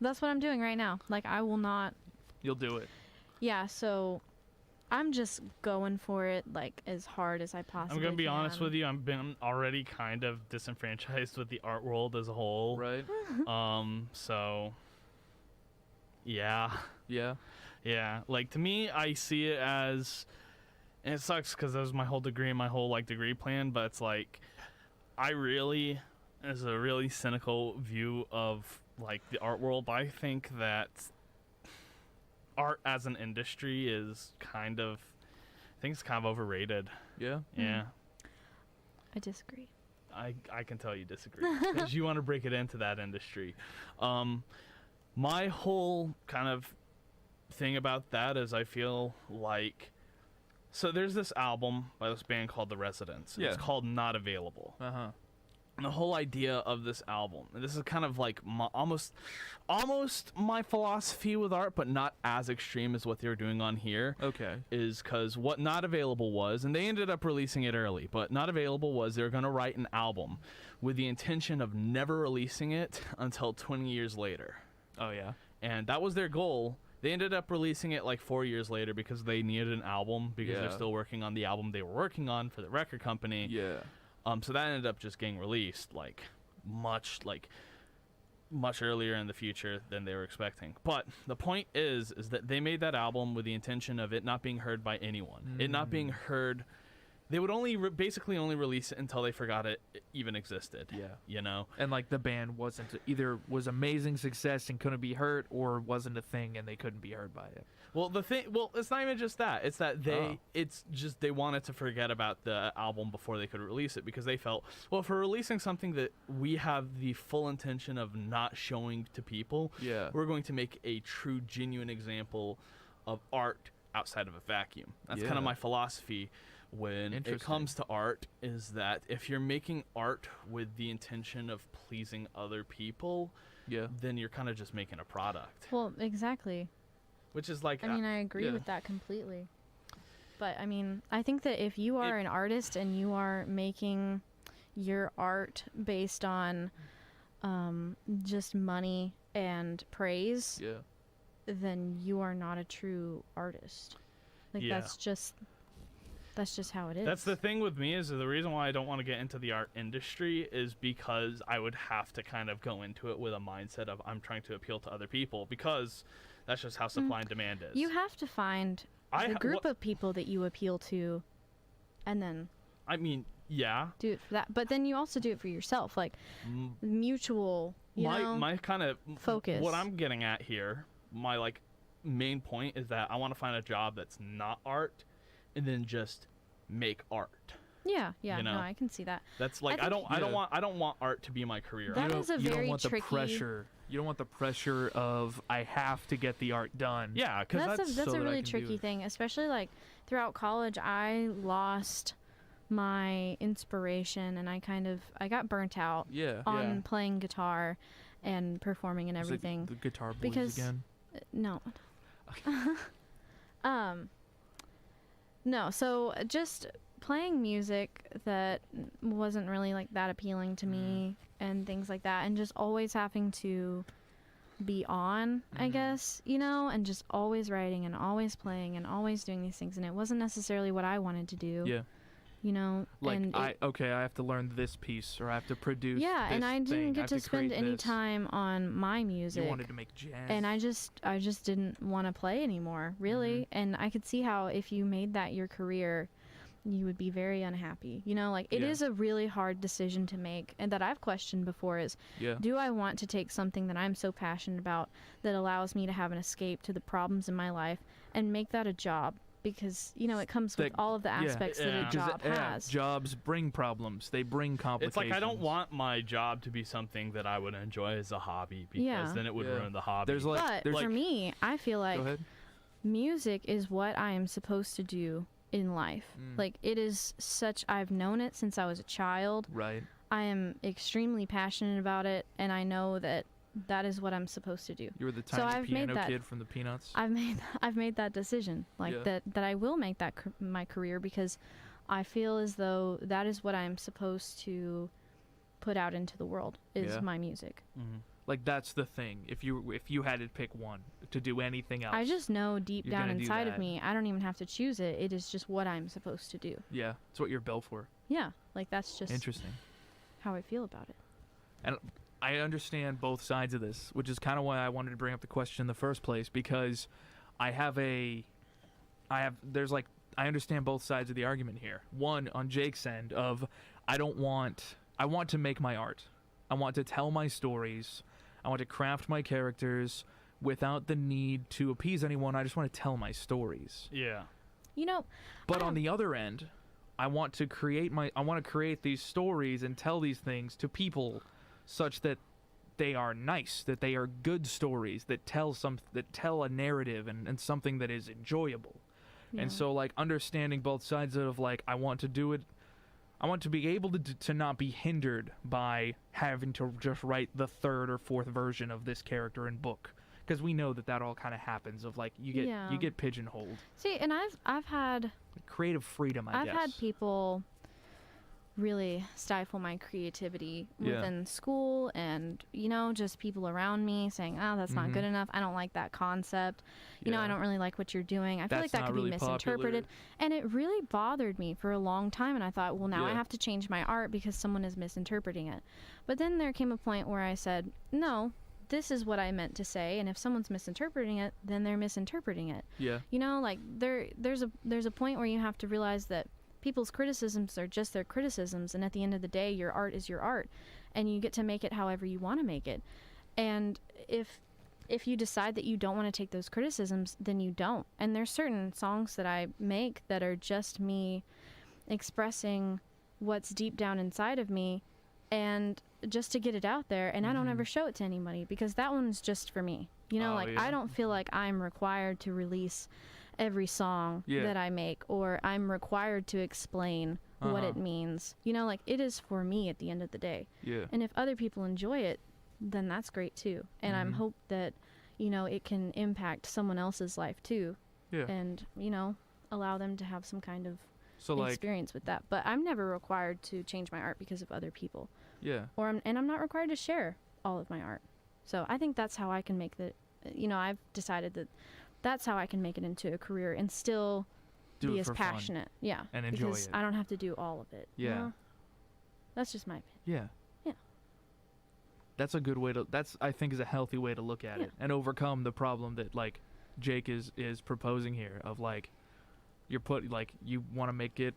Speaker 3: That's what I'm doing right now. Like I will not.
Speaker 1: You'll do it.
Speaker 3: Yeah, so I'm just going for it like as hard as I possibly
Speaker 2: I'm gonna be honest
Speaker 3: can.
Speaker 2: with you. I've been already kind of disenfranchised with the art world as a whole.
Speaker 1: Right.
Speaker 2: So. Yeah.
Speaker 1: Yeah.
Speaker 2: Yeah. Like to me, I see it as, and it sucks because that was my whole degree and my whole like degree plan. But it's like, as a really cynical view of like the art world, I think that art as an industry is kind of, I think it's kind of overrated.
Speaker 1: Yeah.
Speaker 2: Yeah.
Speaker 3: I disagree.
Speaker 2: I can tell you disagree because you want to break it into that industry. My whole kind of thing about that is I feel like, so there's this album by this band called The Residents.
Speaker 1: Yeah.
Speaker 2: It's called Not Available. And the whole idea of this album, and this is kind of like almost my philosophy with art, but not as extreme as what they were doing on here.
Speaker 1: Okay.
Speaker 2: Is because what Not Available was, and they ended up releasing it early, but Not Available was they were going to write an album with the intention of never releasing it until 20 years later.
Speaker 1: Oh yeah.
Speaker 2: And that was their goal. They ended up releasing it like 4 years later because they needed an album because they're still working on the album they were working on for the record company.
Speaker 1: Yeah.
Speaker 2: So that ended up just getting released much earlier in the future than they were expecting. But the point is that they made that album with the intention of it not being heard by anyone. It not being heard. They would only basically only release it until they forgot it even existed.
Speaker 1: Yeah.
Speaker 2: You know?
Speaker 1: And like the band was amazing success and couldn't be heard, or wasn't a thing and they couldn't be heard by it.
Speaker 2: Well, it's not even just that. It's that it's just they wanted to forget about the album before they could release it because they felt, well, if we're releasing something that we have the full intention of not showing to people, we're going to make a true, genuine example of art outside of a vacuum. That's kind of my philosophy when it comes to art, is that if you're making art with the intention of pleasing other people, then you're kind of just making a product.
Speaker 3: Well, exactly.
Speaker 2: Which is like,
Speaker 3: I mean, I agree with that completely. But I mean, I think that if you are an artist and you are making your art based on just money and praise, then you are not a true artist. Like that's just how it is.
Speaker 2: That's the thing with me, is the reason why I don't want to get into the art industry is because I would have to kind of go into it with a mindset of I'm trying to appeal to other people, because that's just how supply and demand is.
Speaker 3: You have to find a group of people that you appeal to, and then
Speaker 2: I mean,
Speaker 3: do it for that. But then you also do it for yourself, like mutual,
Speaker 2: my kind of
Speaker 3: focus.
Speaker 2: What I'm getting at here, my like main point is that I want to find a job that's not art, and then just make art.
Speaker 3: Yeah,
Speaker 2: you know?
Speaker 3: No, I can see that.
Speaker 2: That's like I don't want art to be my career.
Speaker 3: That is a very
Speaker 1: you don't want
Speaker 3: tricky.
Speaker 1: the pressure. You don't want the pressure of I have to get the art done.
Speaker 2: Yeah, because
Speaker 3: that's a really tricky thing, especially like throughout college. I lost my inspiration, and I got burnt out on playing guitar and performing and everything.
Speaker 1: The guitar blues again.
Speaker 3: No. No, so just playing music that wasn't really like that appealing to me and things like that, and just always having to be on, I guess, and just always writing and always playing and always doing these things, and it wasn't necessarily what I wanted to do. you know.
Speaker 1: Like,
Speaker 3: and
Speaker 1: I have to learn this piece, or I have to produce
Speaker 3: yeah,
Speaker 1: this
Speaker 3: and I
Speaker 1: thing.
Speaker 3: didn't
Speaker 1: I
Speaker 3: get
Speaker 1: have
Speaker 3: to spend
Speaker 1: create
Speaker 3: any
Speaker 1: this.
Speaker 3: time on my music.
Speaker 1: You wanted to make jazz.
Speaker 3: And I just didn't want to play anymore, really.
Speaker 1: Mm-hmm.
Speaker 3: And I could see how if you made that your career, you would be very unhappy. You know, like, it
Speaker 1: Yeah.
Speaker 3: is a really hard decision to make, and that I've questioned before is,
Speaker 1: Yeah.
Speaker 3: do I want to take something that I'm so passionate about that allows me to have an escape to the problems in my life and make that a job? Because, you know, it comes with
Speaker 1: That-
Speaker 3: all of the aspects that a
Speaker 2: Yeah.
Speaker 3: job has.
Speaker 1: Jobs bring problems. They bring
Speaker 2: It's
Speaker 1: complications.
Speaker 2: like I don't want my job to be something that I would enjoy as a hobby, because
Speaker 3: Yeah.
Speaker 2: then it would
Speaker 1: Yeah.
Speaker 2: ruin the hobby.
Speaker 1: There's like,
Speaker 3: But
Speaker 1: there's
Speaker 3: for
Speaker 1: like,
Speaker 3: me, I feel like
Speaker 1: go ahead.
Speaker 3: music is what I am supposed to do in life. Like, it is such, I've known it since I was a child.
Speaker 1: Right.
Speaker 3: I am extremely passionate about it, and I know that that is what I'm supposed to do.
Speaker 1: You were the
Speaker 3: So
Speaker 1: tiny
Speaker 3: I've made
Speaker 1: piano
Speaker 3: that-
Speaker 1: kid from the Peanuts.
Speaker 3: I've made that decision, like,
Speaker 1: Yeah.
Speaker 3: that I will make that my career, because I feel as though that is what I'm supposed to put out into the world, is
Speaker 1: Yeah.
Speaker 3: my music.
Speaker 2: Mhm.
Speaker 1: Like, that's the thing. If you had to pick one to do anything else.
Speaker 3: I just know deep
Speaker 1: You're
Speaker 3: down
Speaker 1: gonna do
Speaker 3: inside of
Speaker 1: that.
Speaker 3: me, I don't even have to choose it. It is just what I'm supposed to do.
Speaker 1: Yeah, it's what you're built for.
Speaker 3: Yeah, like, that's just
Speaker 1: Interesting.
Speaker 3: how I feel about it.
Speaker 1: And I understand both sides of this, which is kind of why I wanted to bring up the question in the first place, because I understand both sides of the argument here. One, on Jake's end of, I want to make my art. I want to tell my stories. I want to craft my characters without the need to appease anyone. I just want to tell my stories.
Speaker 2: Yeah.
Speaker 3: You know,
Speaker 1: But
Speaker 3: I
Speaker 1: on the other end, I want to create these stories and tell these things to people such that they are nice, that they are good stories that tell a narrative and something that is enjoyable.
Speaker 3: yeah.
Speaker 1: And so, like, understanding both sides of, like, I want to do it, I want to be able to not be hindered by having to just write the third or fourth version of this character in book, because we know that all kind of happens, of, like, you get pigeonholed.
Speaker 3: See, and I've had
Speaker 1: Creative freedom, I
Speaker 3: I've
Speaker 1: guess.
Speaker 3: had people really stifle my creativity
Speaker 1: Yeah.
Speaker 3: within school, and, you know, just people around me saying, oh, that's not
Speaker 1: Mhm.
Speaker 3: good enough. I don't like that concept. You know, I
Speaker 1: Yeah.
Speaker 3: don't really like what you're doing. I feel like
Speaker 1: That's
Speaker 3: that
Speaker 1: not
Speaker 3: could
Speaker 1: really
Speaker 3: be misinterpreted. And it really bothered me for a long time, and I thought, well, now I
Speaker 1: Yeah.
Speaker 3: have to change my art because someone is misinterpreting it. But then there came a point where I said, no, this is what I meant to say, and if someone's misinterpreting it, then they're misinterpreting it.
Speaker 1: Yeah.
Speaker 3: You know, like, there's a point where you have to realize that people's criticisms are just their criticisms, and at the end of the day, your art is your art, and you get to make it however you want to make it. And if you decide that you don't want to take those criticisms, then you don't. And there's certain songs that I make that are just me expressing what's deep down inside of me, and just to get it out there, and I don't
Speaker 1: Mhm.
Speaker 3: ever show it to anybody, because that one's just for me. You know,
Speaker 1: Oh,
Speaker 3: like,
Speaker 1: yeah.
Speaker 3: I don't feel like I'm required to release every song
Speaker 1: Yeah.
Speaker 3: that I make, or I'm required to explain what
Speaker 1: Uh-huh.
Speaker 3: it means. You know, like, it is for me at the end of the day.
Speaker 1: Yeah.
Speaker 3: And if other people enjoy it, then that's great too. And I'm
Speaker 1: Mhm.
Speaker 3: hope that, you know, it can impact someone else's life too,
Speaker 1: Yeah.
Speaker 3: and, you know, allow them to have some kind of
Speaker 1: So, like,
Speaker 3: experience with that. But I'm never required to change my art because of other people,
Speaker 1: yeah.
Speaker 3: and I'm not required to share all of my art. So I think that's how I can make I've decided that that's how I can make it into a career and still
Speaker 1: Do
Speaker 3: be
Speaker 1: it
Speaker 3: as
Speaker 1: for fun.
Speaker 3: passionate. Yeah.
Speaker 1: And enjoy
Speaker 3: because
Speaker 1: it.
Speaker 3: I don't have to do all of it. you
Speaker 1: Yeah.
Speaker 3: know? That's just my opinion.
Speaker 1: Yeah.
Speaker 3: Yeah.
Speaker 1: That's a good way to. I think, is a healthy way to look at
Speaker 3: Yeah.
Speaker 1: it and overcome the problem that, like, Jake is proposing here of, like, you want to make it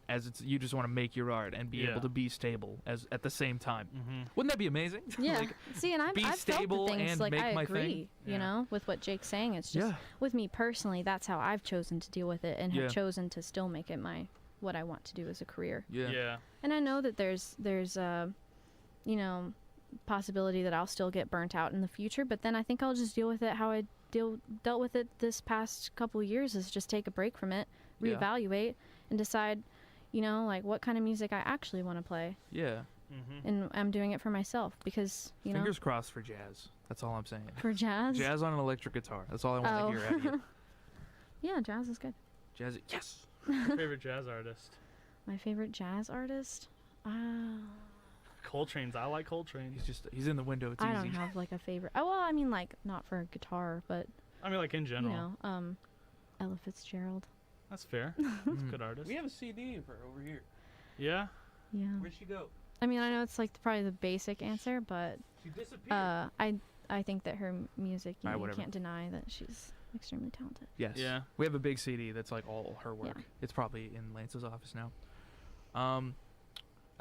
Speaker 1: as you just want to make your art and be
Speaker 2: Yeah.
Speaker 1: able to be stable at the same time.
Speaker 2: Mm-hmm.
Speaker 1: Wouldn't that be amazing?
Speaker 3: Yeah.
Speaker 1: Like,
Speaker 3: See, and I've
Speaker 1: be
Speaker 3: felt
Speaker 1: stable
Speaker 3: the things,
Speaker 1: and
Speaker 3: like,
Speaker 1: make
Speaker 3: I
Speaker 1: my
Speaker 3: agree,
Speaker 1: thing.
Speaker 3: you
Speaker 2: Yeah.
Speaker 3: know, with what Jake's saying. It's just,
Speaker 1: yeah.
Speaker 3: with me personally, that's how I've chosen to deal with it, and
Speaker 1: Yeah.
Speaker 3: have chosen to still make it what I want to do as a career.
Speaker 1: Yeah.
Speaker 2: Yeah.
Speaker 3: And I know that there's you know, possibility that I'll still get burnt out in the future, but then I think I'll just deal with it how I dealt with it this past couple years, is just take a break from it,
Speaker 1: Yeah.
Speaker 3: reevaluate, and decide, you know, like, what kind of music I actually want to play.
Speaker 1: Yeah.
Speaker 2: Mm-hmm.
Speaker 3: And I'm doing it for myself because, you
Speaker 1: Fingers crossed for jazz. That's all I'm saying.
Speaker 3: know, for jazz.
Speaker 1: Jazz on an electric guitar. That's all I want
Speaker 3: Oh.
Speaker 1: to hear out of you.
Speaker 3: Yeah, jazz is good.
Speaker 1: Jazz. Yes.
Speaker 2: Favorite jazz artist?
Speaker 3: My favorite jazz artist?
Speaker 2: Coltrane's. I like Coltrane.
Speaker 1: He's in the window. It's
Speaker 3: I
Speaker 1: easy.
Speaker 3: don't have, like, a favorite. Oh, well, I mean, like, not for guitar, but,
Speaker 2: I mean, like, in
Speaker 3: you
Speaker 2: general.
Speaker 3: know, Ella Fitzgerald.
Speaker 2: That's fair. That's a good artist.
Speaker 1: We have a CD for over here.
Speaker 2: Yeah.
Speaker 3: Yeah.
Speaker 1: Where'd she go?
Speaker 3: I mean, I know it's like probably the basic answer, but
Speaker 1: She disappeared.
Speaker 3: I think that her music, you,
Speaker 1: Alright,
Speaker 3: you
Speaker 1: whatever.
Speaker 3: can't deny that she's extremely talented.
Speaker 1: Yes.
Speaker 2: Yeah.
Speaker 1: We have a big CD that's like all her work.
Speaker 3: Yeah.
Speaker 1: It's probably in Lance's office now.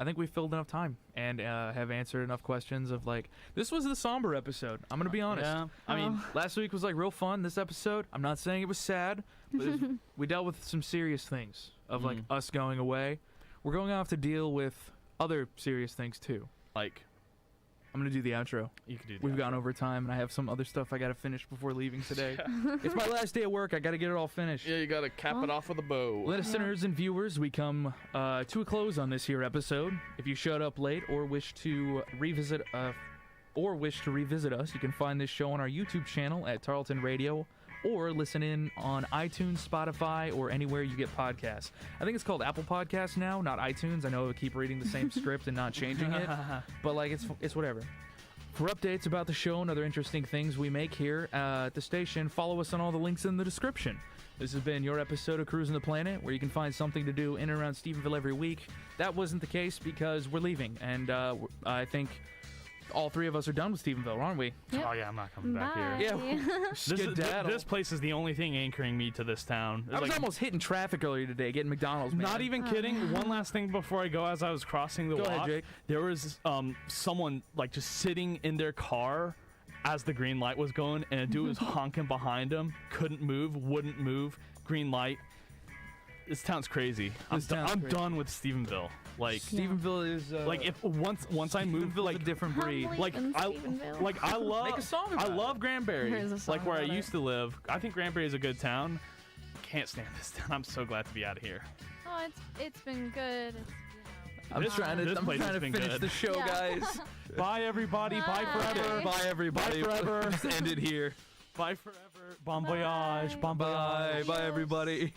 Speaker 1: I think we filled enough time and have answered enough questions of like, this was the somber episode. I'm going to be honest.
Speaker 2: Yeah. I mean,
Speaker 1: Last week was like real fun. This episode, I'm not saying it was sad, but we dealt with some serious things of like us going away. We're going to have to deal with other serious things too.
Speaker 2: like,
Speaker 1: I'm going to do the outro.
Speaker 2: you could do that.
Speaker 1: We've gone over time and I have some other stuff I got to finish before leaving today. It's my last day of work. I got to get it all finished.
Speaker 2: Yeah, you gotta cap it off with a bow.
Speaker 1: Listeners and viewers, we come to a close on this here episode. If you showed up late or wish to revisit us, you can find this show on our YouTube channel at Tarleton Radio, or listen in on iTunes, Spotify, or anywhere you get podcasts. I think it's called Apple Podcasts now, not iTunes. I know I keep reading the same script and not changing it, but like it's whatever. For updates about the show and other interesting things we make here at the station, follow us on all the links in the description. This has been your episode of Cruisin the Planet, where you can find something to do in and around Stephenville every week. That wasn't the case because we're leaving, and I think all three of us are done with Stephenville, aren't we?
Speaker 3: Yep.
Speaker 2: Oh yeah, I'm not coming back
Speaker 3: Bye.
Speaker 2: here.
Speaker 1: Yeah.
Speaker 2: This place is the only thing anchoring me to this town.
Speaker 1: I was almost hitting traffic earlier today getting McDonald's, man.
Speaker 2: Not even kidding. One last thing before I go, as I was crossing the
Speaker 1: Go
Speaker 2: walk,
Speaker 1: ahead, Jake.
Speaker 2: there was someone like just sitting in their car as the green light was going, and a dude was honking behind him, couldn't move, wouldn't move, green light. This town's crazy. I'm
Speaker 1: crazy.
Speaker 2: done with Stephenville. Like
Speaker 1: Stephenville is
Speaker 2: like if once I move,
Speaker 1: Stephenville's
Speaker 2: like
Speaker 1: a different breed.
Speaker 3: I'm
Speaker 2: like
Speaker 3: leaving
Speaker 2: I
Speaker 3: Stephenville.
Speaker 2: like I love
Speaker 1: Make a song
Speaker 2: I
Speaker 1: about
Speaker 2: love
Speaker 1: it.
Speaker 2: Granbury,
Speaker 3: There is a song
Speaker 2: like where I
Speaker 3: about it.
Speaker 2: used to live. I think Granbury is a good town. Can't stand this town. I'm so glad to be out of here.
Speaker 3: Oh, it's been good. It's,
Speaker 1: I'm
Speaker 2: This-
Speaker 1: trying
Speaker 2: this
Speaker 1: to
Speaker 2: place has been
Speaker 1: finish
Speaker 2: good.
Speaker 1: the show,
Speaker 3: Yeah.
Speaker 1: guys.
Speaker 2: Bye everybody. Bye forever.
Speaker 1: Bye, everybody.
Speaker 2: Bye forever.
Speaker 1: Just end it here.
Speaker 2: Bye forever. Bon voyage. Bon
Speaker 1: Bye.
Speaker 2: voyage.
Speaker 1: Bye, everybody.